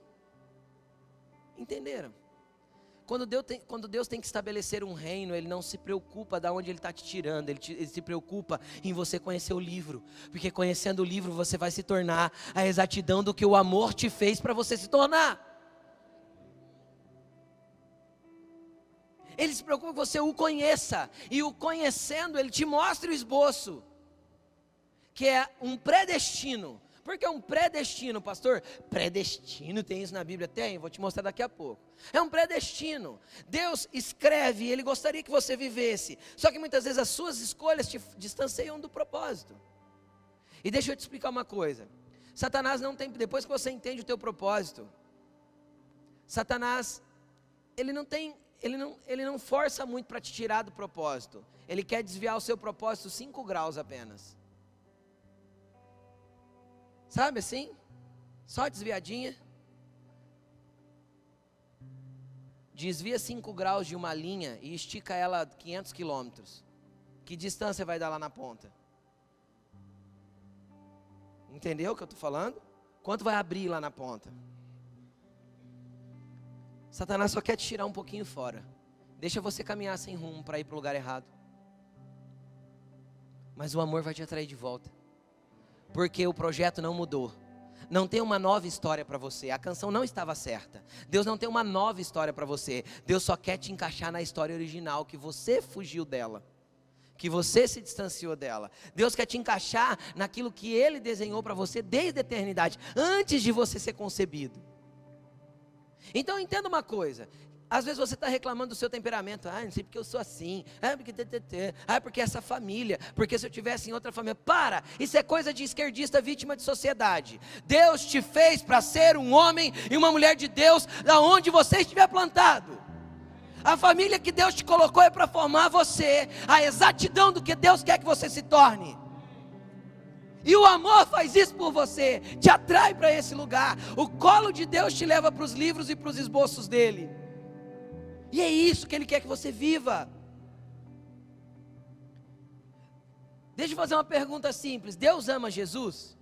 Entenderam? Quando Deus tem que estabelecer um reino, Ele não se preocupa de onde Ele está te tirando, Ele se preocupa em você conhecer o livro, porque conhecendo o livro você vai se tornar a exatidão do que o amor te fez para você se tornar. Ele se preocupa que você o conheça, e o conhecendo Ele te mostra o esboço. que é um predestino. Por que um predestino, pastor? Predestino, tem isso na Bíblia? Tem, vou te mostrar daqui a pouco. É um predestino. Deus escreve, Ele gostaria que você vivesse. Só que muitas vezes as suas escolhas te distanciam do propósito. E deixa eu te explicar uma coisa. Satanás não tem, depois que você entende o teu propósito, Satanás, ele não força muito para te tirar do propósito. Ele quer desviar o seu propósito 5 graus apenas. Sabe assim? Só desviadinha. Desvia 5 graus de uma linha e estica ela 500 quilômetros. Que distância vai dar lá na ponta? Entendeu o que eu estou falando? Quanto vai abrir lá na ponta? Satanás só quer te tirar um pouquinho fora. Deixa você caminhar sem rumo para ir para o lugar errado. Mas o amor vai te atrair de volta. Porque o projeto não mudou. Não tem uma nova história para você. A canção não estava certa. Deus não tem uma nova história para você. Deus só quer te encaixar na história original, que você fugiu dela, que você se distanciou dela. Deus quer te encaixar naquilo que Ele desenhou para você desde a eternidade, antes de você ser concebido. Então entenda uma coisa. Às vezes você está reclamando do seu temperamento. Não sei porque eu sou assim. Porque essa família. Porque se eu tivesse em outra família. Para! Isso é coisa de esquerdista vítima de sociedade. Deus te fez para ser um homem e uma mulher de Deus, da onde você estiver plantado. A família que Deus te colocou é para formar você, a exatidão do que Deus quer que você se torne. E o amor faz isso por você, te atrai para esse lugar. O colo de Deus te leva para os livros e para os esboços dele. E é isso que Ele quer que você viva. Deixa eu fazer uma pergunta simples. Deus ama Jesus?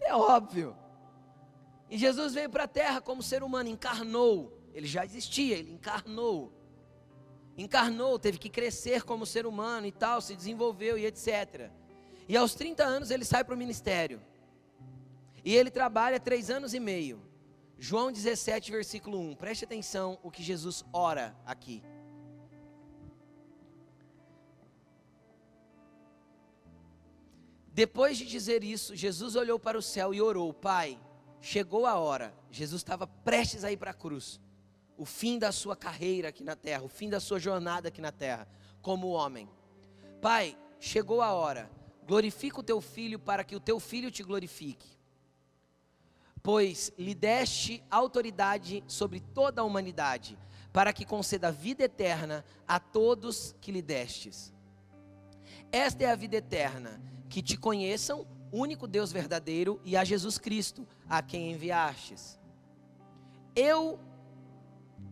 É óbvio. E Jesus veio para a terra como ser humano, encarnou. Ele já existia, Ele encarnou. Encarnou, teve que crescer como ser humano e tal, se desenvolveu e etc. E aos 30 anos Ele sai para o ministério. E Ele trabalha 3 anos e meio. João 17, versículo 1. Preste atenção o que Jesus ora aqui. Depois de dizer isso, Jesus olhou para o céu e orou: Pai, chegou a hora. Jesus estava prestes a ir para a cruz. O fim da sua carreira aqui na terra, o fim da sua jornada aqui na terra, como homem. Pai, chegou a hora. Glorifica o teu filho para que o teu filho te glorifique. Pois lhe deste autoridade sobre toda a humanidade, para que conceda vida eterna a todos que lhe destes. Esta é a vida eterna, que te conheçam, único Deus verdadeiro, e a Jesus Cristo, a quem enviastes. Eu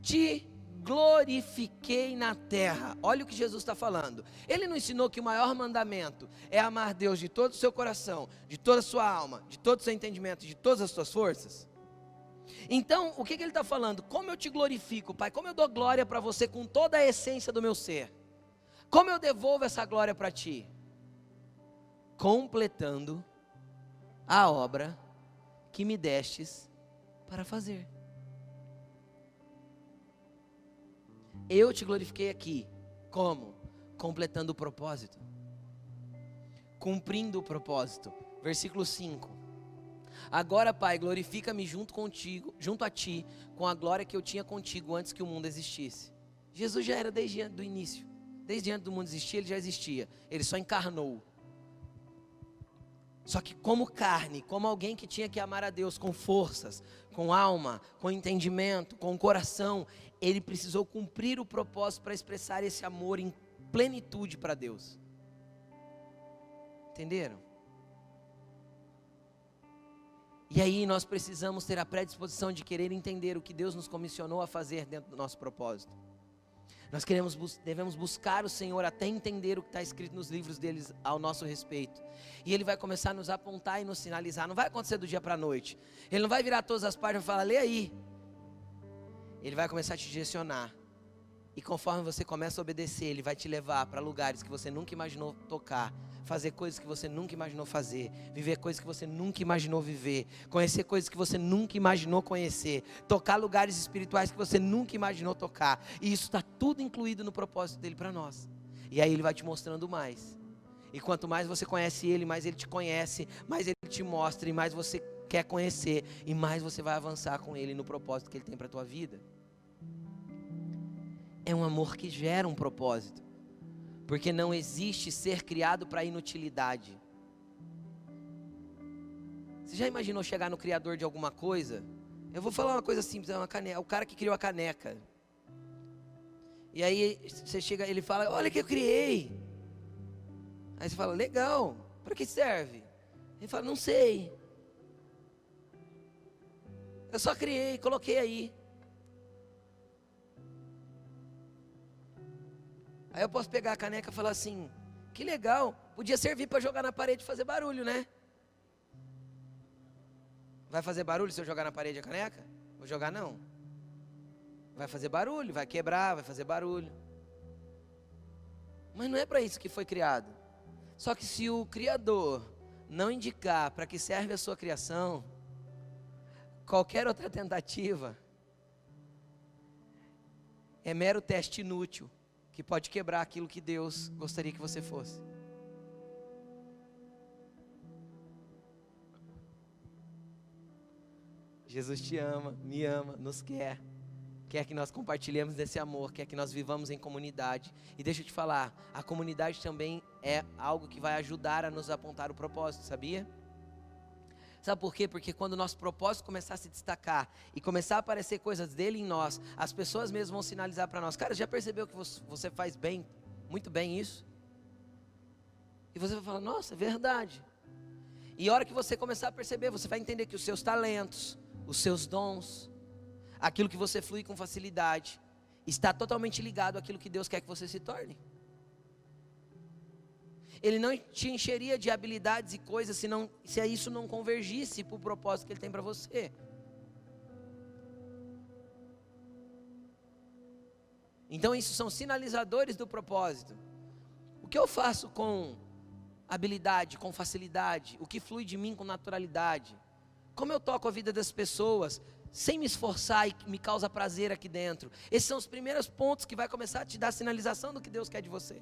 te glorifiquei na terra. Olha o que Jesus está falando. Ele não ensinou que o maior mandamento é amar Deus de todo o seu coração, de toda a sua alma, de todo o seu entendimento, de todas as suas forças? Então, o que ele está falando? Como eu te glorifico, Pai? Como eu dou glória para você com toda a essência do meu ser? Como eu devolvo essa glória para ti? Completando a obra que me destes para fazer. Eu te glorifiquei aqui. Como? Completando o propósito. Cumprindo o propósito. Versículo 5. Agora, Pai, glorifica-me junto a ti, com a glória que eu tinha contigo antes que o mundo existisse. Jesus já era desde o início. Desde antes do mundo existir, Ele já existia. Ele só encarnou. Só que como carne, como alguém que tinha que amar a Deus com forças, com alma, com entendimento, com coração, Ele precisou cumprir o propósito para expressar esse amor em plenitude para Deus. Entenderam? E aí nós precisamos ter a predisposição de querer entender o que Deus nos comissionou a fazer dentro do nosso propósito. Nós devemos buscar o Senhor até entender o que está escrito nos livros deles ao nosso respeito. E Ele vai começar a nos apontar e nos sinalizar. Não vai acontecer do dia para a noite. Ele não vai virar todas as páginas e falar: lê aí. Ele vai começar a te direcionar. E conforme você começa a obedecer, Ele vai te levar para lugares que você nunca imaginou tocar. Fazer coisas que você nunca imaginou fazer. Viver coisas que você nunca imaginou viver. Conhecer coisas que você nunca imaginou conhecer. Tocar lugares espirituais que você nunca imaginou tocar. E isso está tudo incluído no propósito dele para nós. E aí Ele vai te mostrando mais. E quanto mais você conhece Ele, mais Ele te conhece, mais Ele te mostra, e mais você quer conhecer, e mais você vai avançar com Ele no propósito que Ele tem para a tua vida. É um amor que gera um propósito, porque não existe ser criado para inutilidade. Você já imaginou chegar no criador de alguma coisa? Eu vou falar uma coisa simples, é uma caneca, o cara que criou a caneca. E aí você chega, ele fala, olha o que eu criei. Aí você fala, legal, para que serve? Ele fala, não sei. Eu só criei, coloquei aí. Aí eu posso pegar a caneca e falar assim, que legal, podia servir para jogar na parede e fazer barulho, né? Vai fazer barulho se eu jogar na parede a caneca? Vou jogar não. Vai fazer barulho, vai quebrar, vai fazer barulho. Mas não é para isso que foi criado. Só que se o Criador não indicar para que serve a sua criação, qualquer outra tentativa é mero teste inútil, que pode quebrar aquilo que Deus gostaria que você fosse. Jesus te ama, me ama, nos quer que nós compartilhemos desse amor, quer que nós vivamos em comunidade. E deixa eu te falar, a comunidade também é algo que vai ajudar a nos apontar o propósito, sabia? Sabe por quê? Porque quando o nosso propósito começar a se destacar e começar a aparecer coisas dele em nós, as pessoas mesmas vão sinalizar para nós, cara, já percebeu que você faz bem, muito bem isso? E você vai falar, nossa, é verdade. E a hora que você começar a perceber, você vai entender que os seus talentos, os seus dons, aquilo que você flui com facilidade, está totalmente ligado àquilo que Deus quer que você se torne. Ele não te encheria de habilidades e coisas se isso não convergisse para o propósito que Ele tem para você. Então isso são sinalizadores do propósito. O que eu faço com habilidade, com facilidade? O que flui de mim com naturalidade? Como eu toco a vida das pessoas sem me esforçar e me causa prazer aqui dentro? Esses são os primeiros pontos que vai começar a te dar sinalização do que Deus quer de você.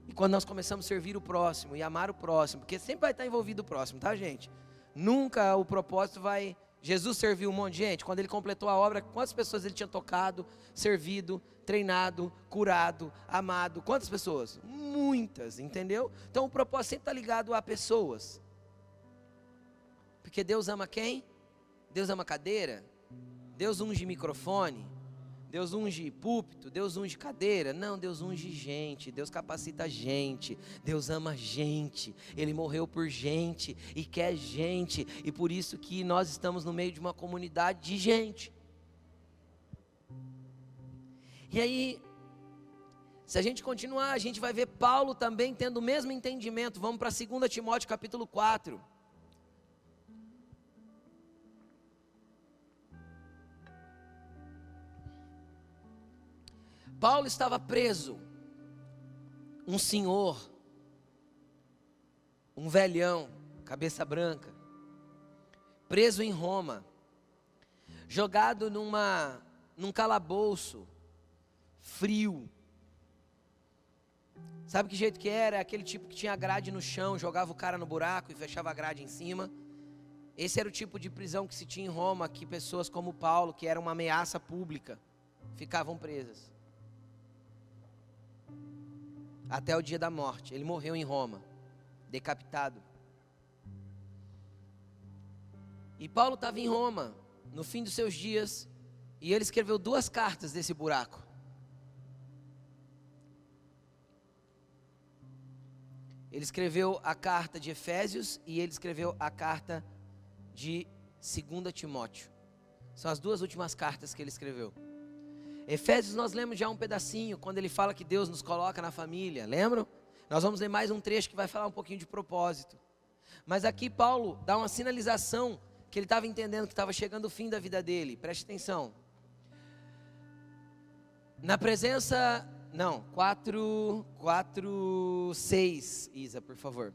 E quando nós começamos a servir o próximo e amar o próximo, porque sempre vai estar envolvido o próximo, tá, gente? Nunca o propósito vai... Jesus serviu um monte de gente. Quando Ele completou a obra, quantas pessoas Ele tinha tocado, servido, treinado, curado, amado? Quantas pessoas? Muitas, entendeu? Então o propósito sempre está ligado a pessoas. Porque Deus ama quem? Deus ama cadeira? Deus unge microfone? Deus unge púlpito? Deus unge cadeira? Não, Deus unge gente, Deus capacita gente, Deus ama gente, Ele morreu por gente e quer gente, e por isso que nós estamos no meio de uma comunidade de gente. E aí, se a gente continuar, a gente vai ver Paulo também tendo o mesmo entendimento. Vamos para 2 Timóteo capítulo 4. Paulo estava preso, um senhor, um velhão, cabeça branca, preso em Roma, jogado num calabouço, frio. Sabe que jeito que era? Aquele tipo que tinha grade no chão, jogava o cara no buraco e fechava a grade em cima. Esse era o tipo de prisão que se tinha em Roma, que pessoas como Paulo, que era uma ameaça pública, ficavam presas. Até o dia da morte. Ele morreu em Roma, decapitado. E Paulo estava em Roma, no fim dos seus dias, e ele escreveu 2 cartas desse buraco. Ele escreveu a carta de Efésios e ele escreveu a carta de 2 Timóteo. São as 2 últimas cartas que ele escreveu. Efésios nós lemos já um pedacinho, quando ele fala que Deus nos coloca na família, lembram? Nós vamos ler mais um trecho que vai falar um pouquinho de propósito. Mas aqui Paulo dá uma sinalização que ele estava entendendo que estava chegando o fim da vida dele. Preste atenção. Na presença... Não, 4:6, Isa, por favor.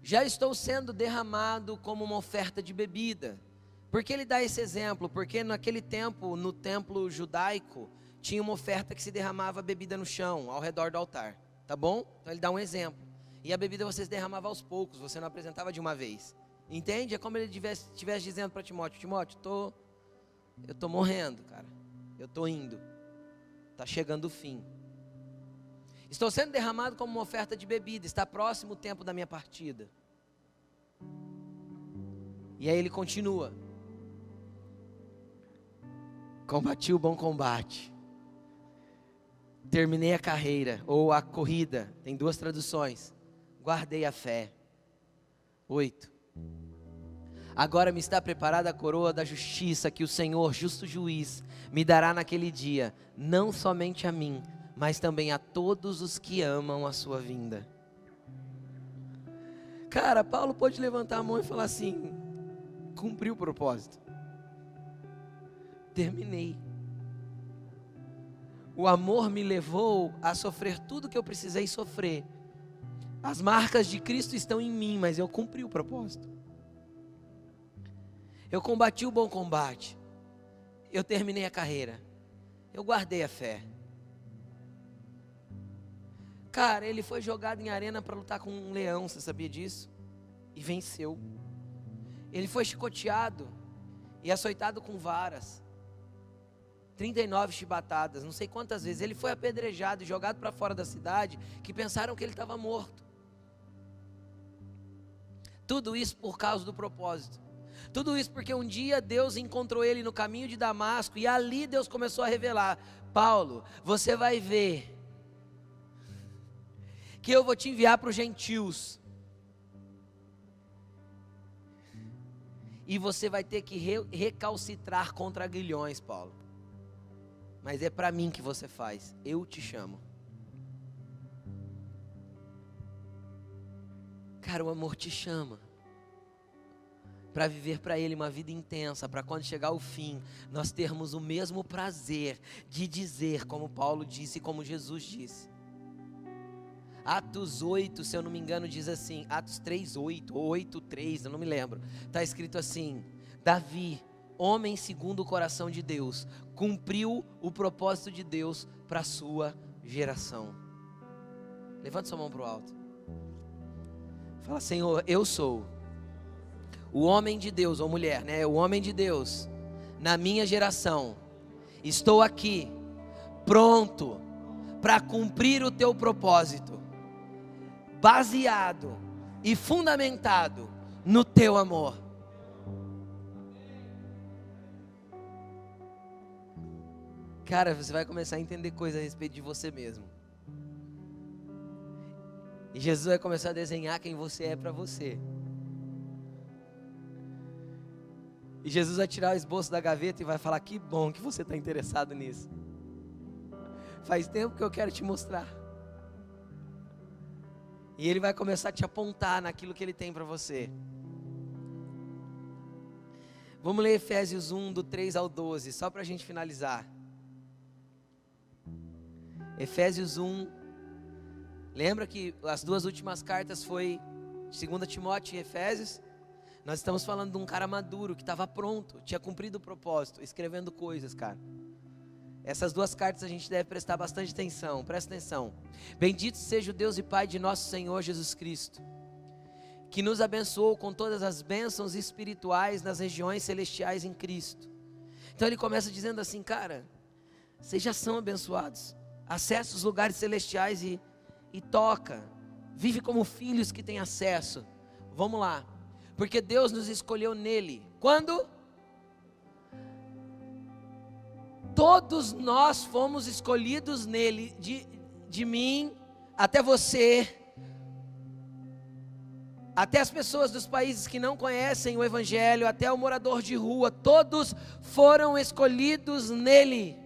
Já estou sendo derramado como uma oferta de bebida. Por que ele dá esse exemplo? Porque naquele tempo, no templo judaico, tinha uma oferta que se derramava bebida no chão, ao redor do altar, tá bom? Então ele dá um exemplo. E a bebida você se derramava aos poucos, você não apresentava de uma vez. Entende? É como ele estivesse dizendo para Timóteo: Timóteo, eu estou morrendo, cara. Eu estou indo. Está chegando o fim. Estou sendo derramado como uma oferta de bebida. Está próximo o tempo da minha partida. E aí ele continua: combati o bom combate. Terminei a carreira, ou a corrida. Tem duas traduções. Guardei a fé. 8. Agora me está preparada a coroa da justiça que o Senhor, justo juiz, me dará naquele dia, não somente a mim, mas também a todos os que amam a sua vinda. Cara, Paulo pode levantar a mão e falar assim: cumpri o propósito, terminei. O amor me levou a sofrer tudo que eu precisei sofrer. As marcas de Cristo estão em mim, mas eu cumpri o propósito. Eu combati o bom combate. Eu terminei a carreira. Eu guardei a fé. Cara, ele foi jogado em arena para lutar com um leão, você sabia disso? E venceu. Ele foi chicoteado e açoitado com varas. 39 chibatadas, não sei quantas vezes. Ele foi apedrejado e jogado para fora da cidade, que pensaram que ele estava morto. Tudo isso por causa do propósito. Tudo isso porque um dia Deus encontrou ele no caminho de Damasco, e ali Deus começou a revelar: Paulo, você vai ver que eu vou te enviar para os gentios, e você vai ter que recalcitrar contra aguilhões, Paulo, mas é para mim que você faz, eu te chamo. Cara, o amor te chama para viver para Ele uma vida intensa, para quando chegar o fim, nós termos o mesmo prazer de dizer, como Paulo disse e como Jesus disse. Atos 8, se eu não me engano, diz assim, Atos 3:8 ou 8:3, eu não me lembro, está escrito assim: Davi, homem segundo o coração de Deus, cumpriu o propósito de Deus para a sua geração. Levante sua mão para o alto. Fala: Senhor, eu sou o homem de Deus, ou mulher, né? O homem de Deus na minha geração. Estou aqui, pronto para cumprir o teu propósito, baseado e fundamentado no teu amor. Cara, você vai começar a entender coisas a respeito de você mesmo. E Jesus vai começar a desenhar quem você é para você. E Jesus vai tirar o esboço da gaveta e vai falar: que bom que você está interessado nisso. Faz tempo que eu quero te mostrar. E Ele vai começar a te apontar naquilo que Ele tem para você. Vamos ler Efésios 1, do 3 ao 12, só para a gente finalizar. Efésios 1. Lembra que as duas últimas cartas foi 2 Timóteo e Efésios? Nós estamos falando de um cara maduro, que estava pronto, tinha cumprido o propósito, escrevendo coisas, cara. Essas duas cartas a gente deve prestar bastante atenção, presta atenção. Bendito seja o Deus e Pai de nosso Senhor Jesus Cristo, que nos abençoou com todas as bênçãos espirituais nas regiões celestiais em Cristo. Então ele começa dizendo assim: cara, vocês já são abençoados, acessa os lugares celestiais e toca, vive como filhos que têm acesso. Vamos lá. Porque Deus nos escolheu nele. Quando? Todos nós fomos escolhidos nele. De mim até você, até as pessoas dos países que não conhecem o Evangelho, até o morador de rua, todos foram escolhidos nele.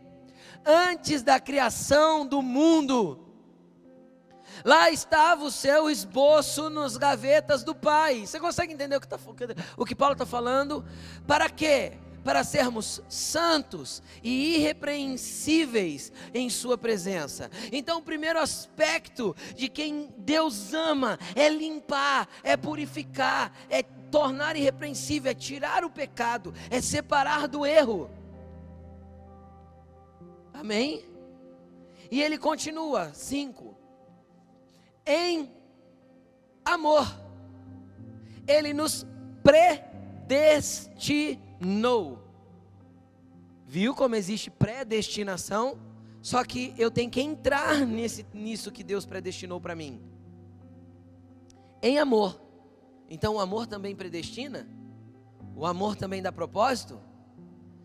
Antes da criação do mundo. Lá estava o seu esboço nas gavetas do Pai. Você consegue entender o que Paulo está falando? Para quê? Para sermos santos e irrepreensíveis em sua presença. Então o primeiro aspecto de quem Deus ama é limpar, é purificar, é tornar irrepreensível, é tirar o pecado, é separar do erro. Amém? E ele continua, 5. Em amor, ele nos predestinou. Viu como existe predestinação? Só que eu tenho que entrar nisso que Deus predestinou para mim. Em amor. Então o amor também predestina? O amor também dá propósito?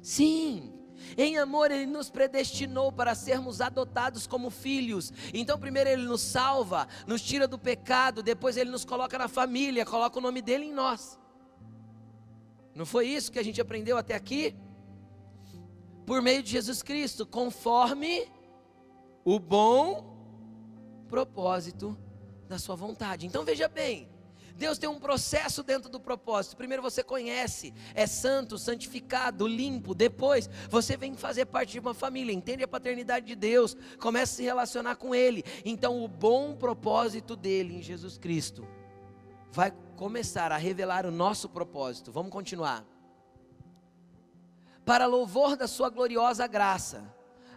Sim. Em amor ele nos predestinou para sermos adotados como filhos. Então primeiro ele nos salva, nos tira do pecado, depois ele nos coloca na família, coloca o nome dele em nós. Não foi isso que a gente aprendeu até aqui? Por meio de Jesus Cristo, conforme o bom propósito da sua vontade. Então veja bem, Deus tem um processo dentro do propósito. Primeiro você conhece, é santo, santificado, limpo. Depois você vem fazer parte de uma família, entende a paternidade de Deus, começa a se relacionar com Ele. Então o bom propósito dele em Jesus Cristo vai começar a revelar o nosso propósito. Vamos continuar. Para louvor da sua gloriosa graça,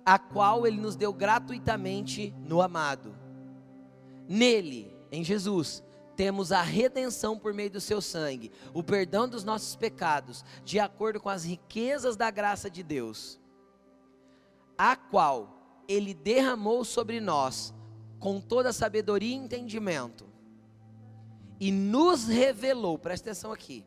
a qual Ele nos deu gratuitamente no amado. Nele, em Jesus, temos a redenção por meio do seu sangue, o perdão dos nossos pecados, de acordo com as riquezas da graça de Deus, a qual Ele derramou sobre nós, com toda sabedoria e entendimento, e nos revelou, presta atenção aqui,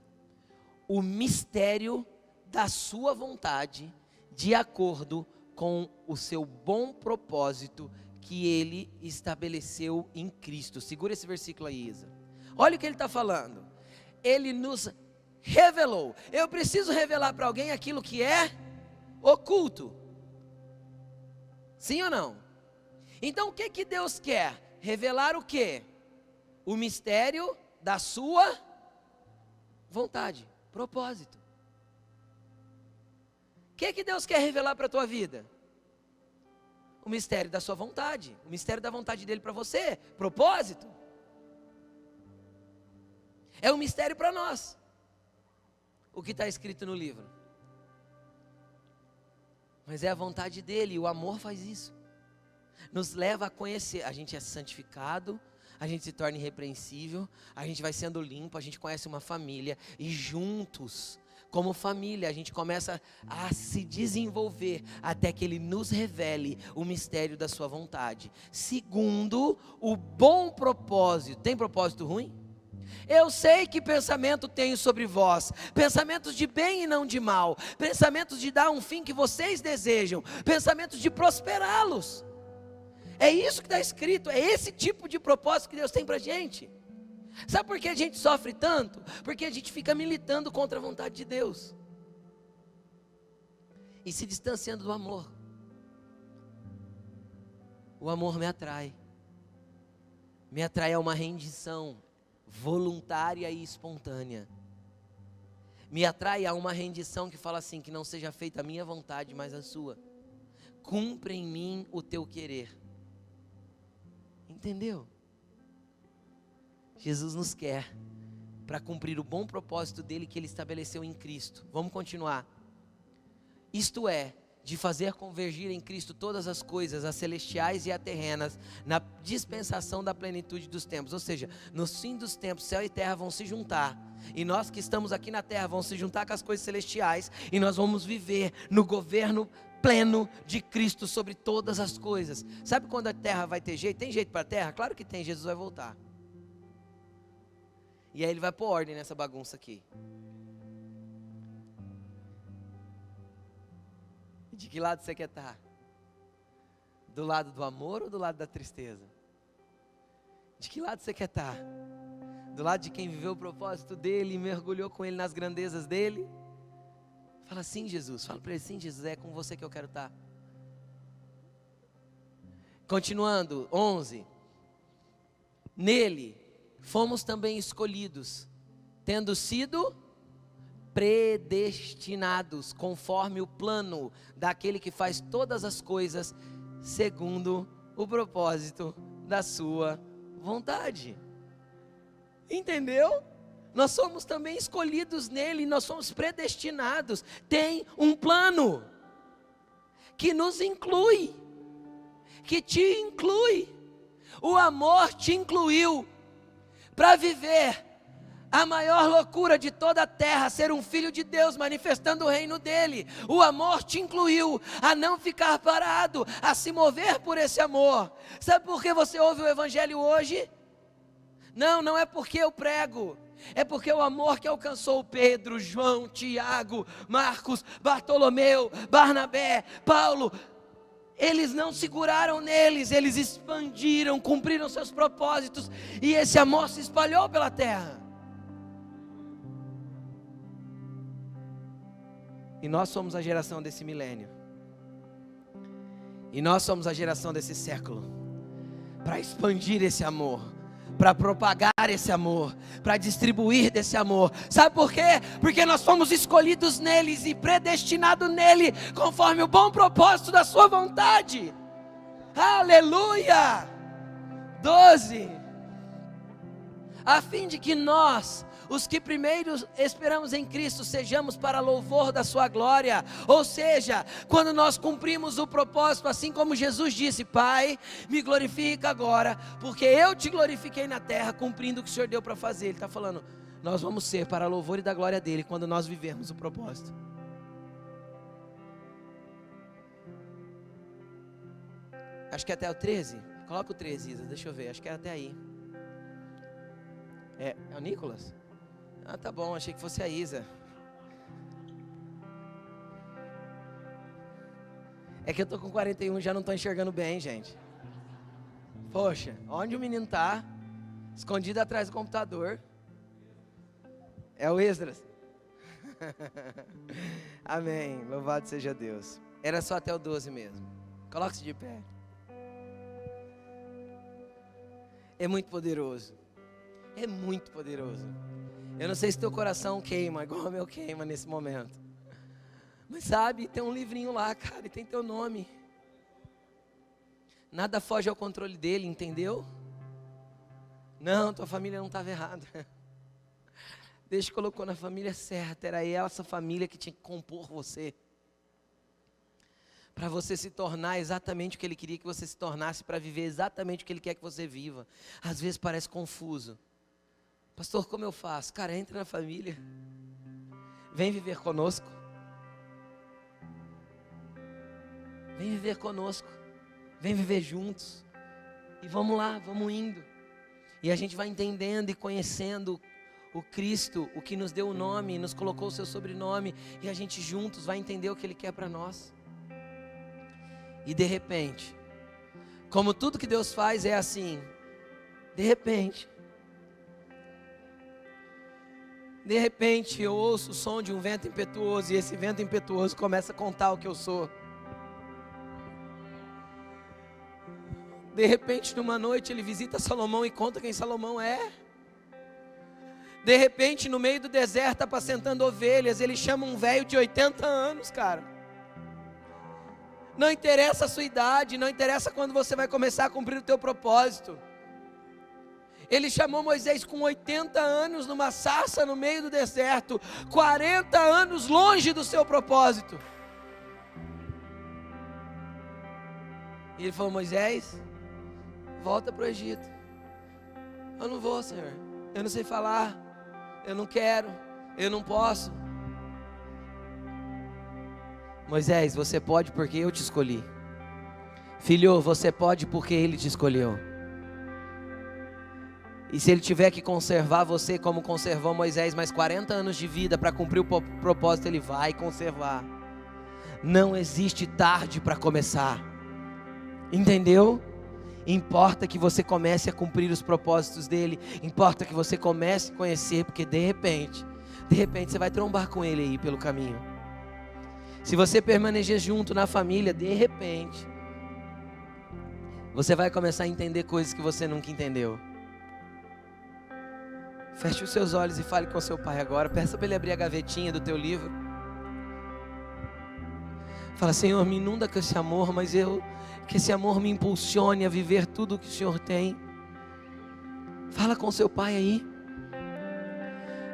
o mistério da sua vontade, de acordo com o seu bom propósito, que Ele estabeleceu em Cristo. Segura esse versículo aí, Isa. Olha o que ele está falando. Ele nos revelou. Eu preciso revelar para alguém aquilo que é oculto. Sim ou não? Então o que Deus quer? Revelar o quê? O mistério da sua vontade, propósito. O que Deus quer revelar para a tua vida? O mistério da sua vontade, o mistério da vontade dele para você, propósito. É um mistério para nós, o que está escrito no livro. Mas é a vontade dele, e o amor faz isso. Nos leva a conhecer, a gente é santificado, a gente se torna irrepreensível, a gente vai sendo limpo, a gente conhece uma família, e juntos, como família, a gente começa a se desenvolver, até que Ele nos revele o mistério da sua vontade, segundo o bom propósito. Tem propósito ruim? Eu sei que pensamento tenho sobre vós, pensamentos de bem e não de mal, pensamentos de dar um fim que vocês desejam, pensamentos de prosperá-los. É isso que está escrito, é esse tipo de propósito que Deus tem para a gente. Sabe por que a gente sofre tanto? Porque a gente fica militando contra a vontade de Deus e se distanciando do amor. O amor me atrai a uma rendição voluntária e espontânea, me atrai a uma rendição que fala assim, que não seja feita a minha vontade, mas a sua, cumpre em mim o teu querer. Entendeu? Jesus nos quer para cumprir o bom propósito dele que ele estabeleceu em Cristo. Vamos continuar. Isto é, de fazer convergir em Cristo todas as coisas, as celestiais e as terrenas, na dispensação da plenitude dos tempos. Ou seja, no fim dos tempos, céu e terra vão se juntar, e nós que estamos aqui na terra vamos se juntar com as coisas celestiais, e nós vamos viver no governo pleno de Cristo sobre todas as coisas. Sabe quando a terra vai ter jeito? Tem jeito para a terra? Claro que tem, Jesus vai voltar. E aí ele vai pôr ordem nessa bagunça aqui. De que lado você quer estar? Do lado do amor ou do lado da tristeza? De que lado você quer estar? Do lado de quem viveu o propósito dele e mergulhou com ele nas grandezas dele? Fala sim, Jesus. Fala para ele, sim, Jesus, é com você que eu quero estar. Continuando, 11. Nele fomos também escolhidos, tendo sido predestinados, conforme o plano daquele que faz todas as coisas, segundo o propósito da sua vontade. Entendeu? Nós somos também escolhidos nele, nós somos predestinados. Tem um plano. que nos inclui, que te inclui. O amor te incluiu para viver a maior loucura de toda a terra, ser um filho de Deus manifestando o reino dele. O amor te incluiu a não ficar parado, a se mover por esse amor. Sabe por que você ouve o evangelho hoje? Não é porque eu prego, é porque o amor que alcançou Pedro, João, Tiago, Marcos, Bartolomeu, Barnabé, Paulo, eles não seguraram neles, eles expandiram, cumpriram seus propósitos, e esse amor se espalhou pela terra. E nós somos a geração desse milênio, e nós somos a geração desse século, para expandir esse amor, para propagar esse amor, para distribuir desse amor. Sabe por quê? Porque nós fomos escolhidos neles e predestinados nele, conforme o bom propósito da sua vontade. Aleluia! 12. A fim de que nós, os que primeiro esperamos em Cristo, sejamos para louvor da sua glória. Ou seja, quando nós cumprimos o propósito, assim como Jesus disse: Pai, me glorifica agora, porque eu te glorifiquei na terra, cumprindo o que o Senhor deu para fazer. Ele está falando, nós vamos ser para louvor e da glória dele, quando nós vivermos o propósito. Acho que é até o 13. Coloca o 13, Isa, deixa eu ver, acho que é até aí. É o Nicolas? Ah, tá bom, achei que fosse a Isa. É que eu tô com 41, já não tô enxergando bem, gente. Poxa, onde o menino tá? Escondido atrás do computador. É o Esdras. Amém, louvado seja Deus. Era só até o 12 mesmo. Coloque-se de pé. É muito poderoso. É muito poderoso. Eu não sei se teu coração queima, igual o meu queima nesse momento. Mas sabe, tem um livrinho lá, cara, e tem teu nome. Nada foge ao controle dele, entendeu? Não, tua família não estava errada. Deus colocou na família certa, era essa família que tinha que compor você. Para você se tornar exatamente o que Ele queria que você se tornasse, para viver exatamente o que Ele quer que você viva. Às vezes parece confuso. Pastor, como eu faço? Cara, entra na família. Vem viver conosco. Vem viver conosco. Vem viver juntos. E vamos lá, vamos indo. E a gente vai entendendo e conhecendo o Cristo, o que nos deu o nome, nos colocou o seu sobrenome. E a gente juntos vai entender o que Ele quer para nós. E de repente, como tudo que Deus faz é assim, de repente eu ouço o som de um vento impetuoso, e esse vento impetuoso começa a contar o que eu sou. De repente, numa noite, ele visita Salomão e conta quem Salomão é. De repente, no meio do deserto, apacentando ovelhas, ele chama um velho de 80 anos, cara. Não interessa a sua idade, não interessa quando você vai começar a cumprir o teu propósito. Ele chamou Moisés com 80 anos numa sarça no meio do deserto, 40 anos longe do seu propósito. E ele falou: Moisés, volta para o Egito. Eu não vou, Senhor, eu não sei falar, eu não quero, eu não posso. Moisés, você pode porque eu te escolhi. Filho, você pode porque Ele te escolheu. E se Ele tiver que conservar você como conservou Moisés mais 40 anos de vida para cumprir o propósito, Ele vai conservar. Não existe tarde para começar. Entendeu? Importa que você comece a cumprir os propósitos dEle. Importa que você comece a conhecer, porque de repente você vai trombar com Ele aí pelo caminho. Se você permanecer junto na família, de repente você vai começar a entender coisas que você nunca entendeu. Feche os seus olhos e fale com seu pai agora. Peça para ele abrir a gavetinha do teu livro. Fala: Senhor, me inunda com esse amor, mas que esse amor me impulsione a viver tudo o que o Senhor tem. Fala com seu pai aí.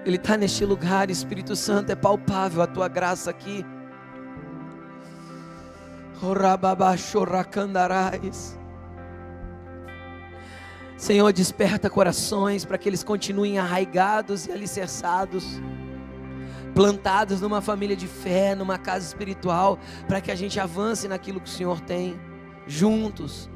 Ele está neste lugar, Espírito Santo, é palpável a tua graça aqui. Senhor, desperta corações para que eles continuem arraigados e alicerçados, plantados numa família de fé, numa casa espiritual, para que a gente avance naquilo que o Senhor tem, juntos,